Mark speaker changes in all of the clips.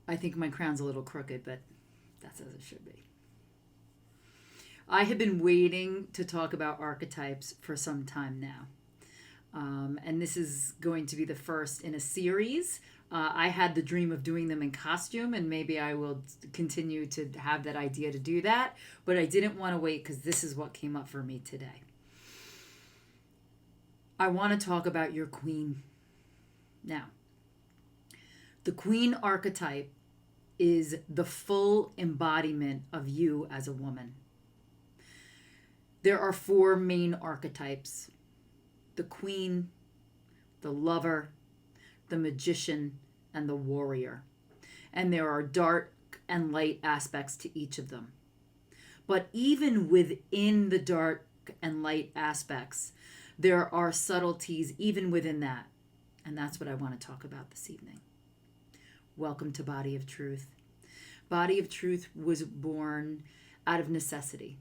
Speaker 1: I think my crown's a little crooked, but that's as it should be. I have been waiting to talk about archetypes for some time now. And this is going to be the first in a series. I had the dream of doing them in costume, and maybe I will continue to have that idea to do that. But I didn't want to wait because this is what came up for me today. I want to talk about your queen. Now, the queen archetype is the full embodiment of you as a woman. There are 4 main archetypes: the queen, the lover, the magician, and the warrior. And there are dark and light aspects to each of them. But even within the dark and light aspects, there are subtleties even within that. And that's what I want to talk about this evening. Welcome to Body of Truth. Body of Truth was born out of necessity.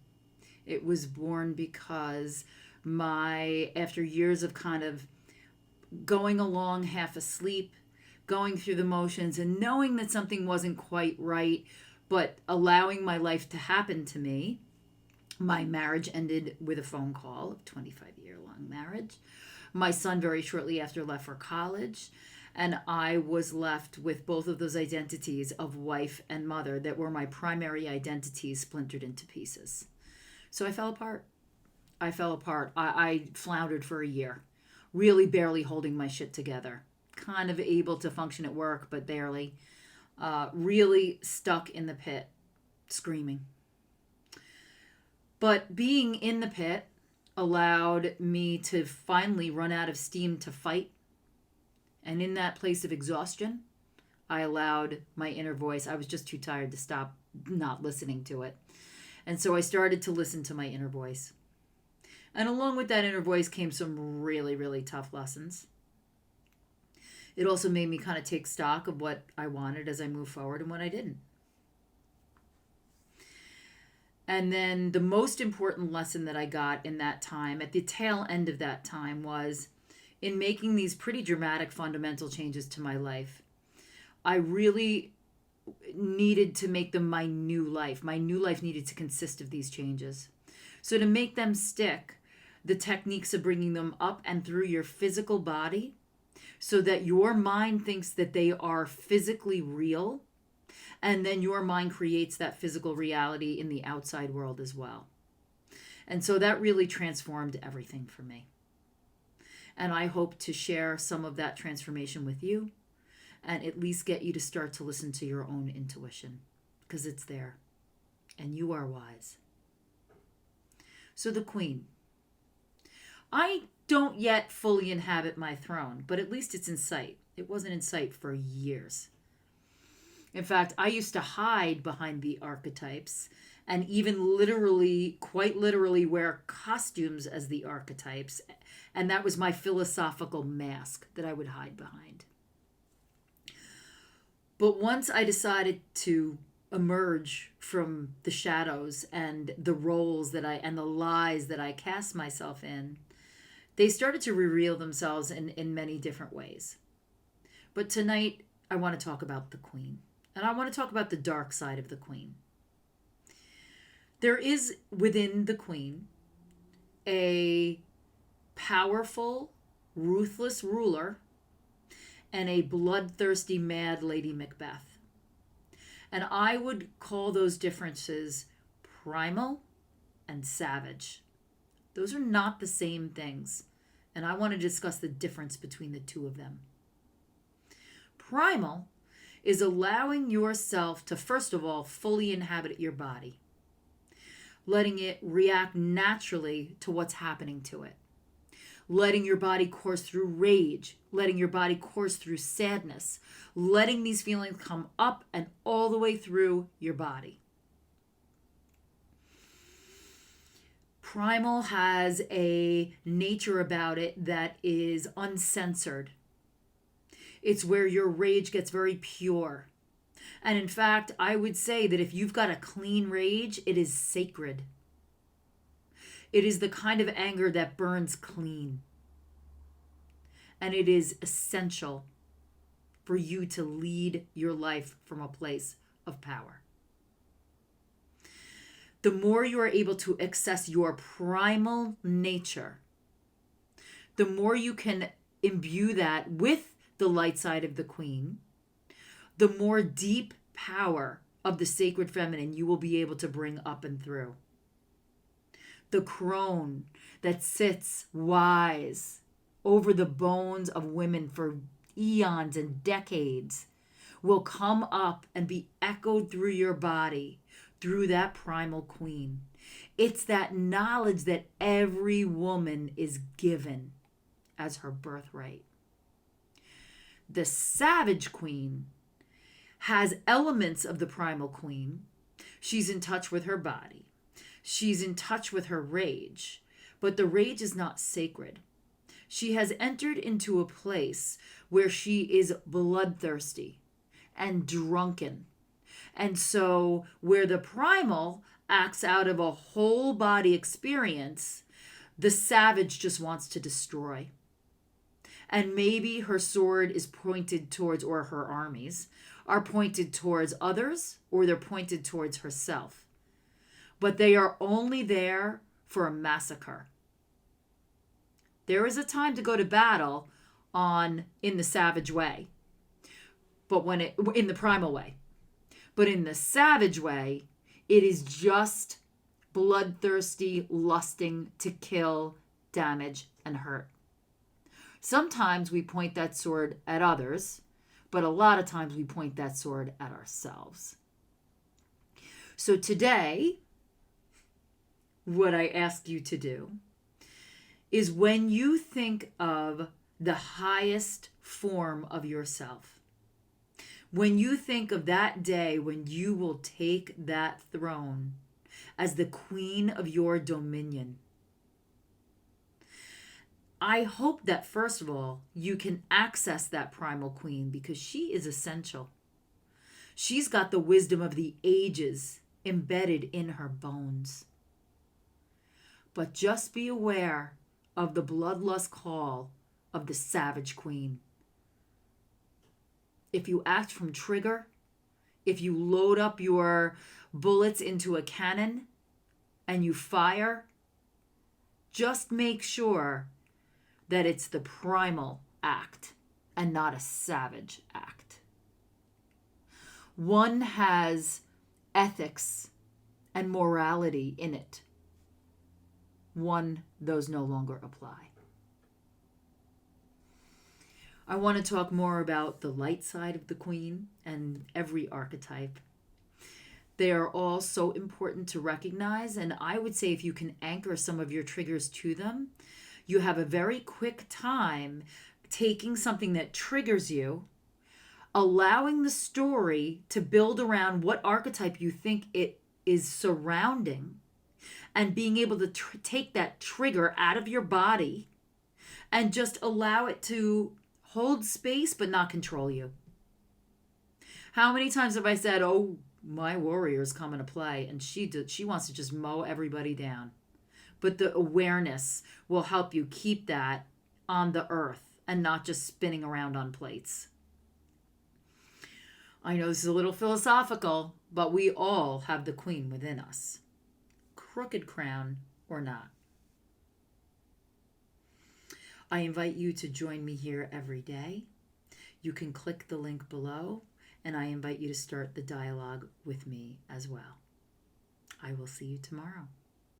Speaker 1: It was born because after years of kind of going along half asleep, going through the motions and knowing that something wasn't quite right, but allowing my life to happen to me, my marriage ended with a phone call, a 25-year-long marriage. My son very shortly after left for college, and I was left with both of those identities of wife and mother that were my primary identities splintered into pieces. So I fell apart. I floundered for a year, really barely holding my shit together, kind of able to function at work, but barely. Really stuck in the pit, screaming. But being in the pit allowed me to finally run out of steam to fight. And in that place of exhaustion, I allowed my inner voice. I was just too tired to stop not listening to it. And so I started to listen to my inner voice. And along with that inner voice came some really, really tough lessons. It also made me kind of take stock of what I wanted as I moved forward and what I didn't. And then the most important lesson that I got in that time, at the tail end of that time, was in making these pretty dramatic fundamental changes to my life. I really needed to make them my new life. My new life needed to consist of these changes. So to make them stick, the techniques of bringing them up and through your physical body so that your mind thinks that they are physically real, and then your mind creates that physical reality in the outside world as well. And so that really transformed everything for me. And I hope to share some of that transformation with you and at least get you to start to listen to your own intuition, because it's there and you are wise. So the queen. I don't yet fully inhabit my throne, but at least it's in sight. It wasn't in sight for years. In fact, I used to hide behind the archetypes and even literally, quite literally, wear costumes as the archetypes. And that was my philosophical mask that I would hide behind. But once I decided to emerge from the shadows and the roles and the lies that I cast myself in, they started to reveal themselves in many different ways. But tonight, I want to talk about the queen. And I want to talk about the dark side of the queen. There is within the queen a powerful, ruthless ruler and a bloodthirsty, mad Lady Macbeth. And I would call those differences primal and savage. Those are not the same things. And I want to discuss the difference between the two of them. Primal is allowing yourself to, first of all, fully inhabit your body, letting it react naturally to what's happening to it, letting your body course through rage, letting your body course through sadness, letting these feelings come up and all the way through your body. Primal has a nature about it that is uncensored. It's where your rage gets very pure. And in fact, I would say that if you've got a clean rage, it is sacred. It is the kind of anger that burns clean. And it is essential for you to lead your life from a place of power. The more you are able to access your primal nature, the more you can imbue that with the light side of the queen, the more deep power of the sacred feminine you will be able to bring up and through. The crone that sits wise over the bones of women for eons and decades will come up and be echoed through your body through that primal queen. It's that knowledge that every woman is given as her birthright. The savage queen has elements of the primal queen. She's in touch with her body. She's in touch with her rage, but the rage is not sacred. She has entered into a place where she is bloodthirsty and drunken. And so where the primal acts out of a whole body experience, the savage just wants to destroy. And maybe her sword is pointed towards, or her armies are pointed towards others, or they're pointed towards herself. But they are only there for a massacre. There is a time to go to battle in the savage way, but in the primal way. But in the savage way, it is just bloodthirsty, lusting to kill, damage, and hurt. Sometimes we point that sword at others, but a lot of times we point that sword at ourselves. So today, what I ask you to do is when you think of the highest form of yourself, when you think of that day when you will take that throne as the queen of your dominion, I hope that first of all, you can access that primal queen because she is essential. She's got the wisdom of the ages embedded in her bones. But just be aware of the bloodlust call of the savage queen. If you act from trigger, if you load up your bullets into a cannon and you fire, just make sure that it's the primal act and not a savage act. One has ethics and morality in it. One, those no longer apply. I want to talk more about the light side of the queen and every archetype. They are all so important to recognize, and I would say if you can anchor some of your triggers to them, you have a very quick time taking something that triggers you, allowing the story to build around what archetype you think it is surrounding, and being able to take that trigger out of your body and just allow it to hold space but not control you. How many times have I said, oh, my warrior's coming to play, and she wants to just mow everybody down. But the awareness will help you keep that on the earth and not just spinning around on plates. I know this is a little philosophical, but we all have the queen within us. Crooked crown or not. I invite you to join me here every day. You can click the link below, and I invite you to start the dialogue with me as well. I will see you tomorrow.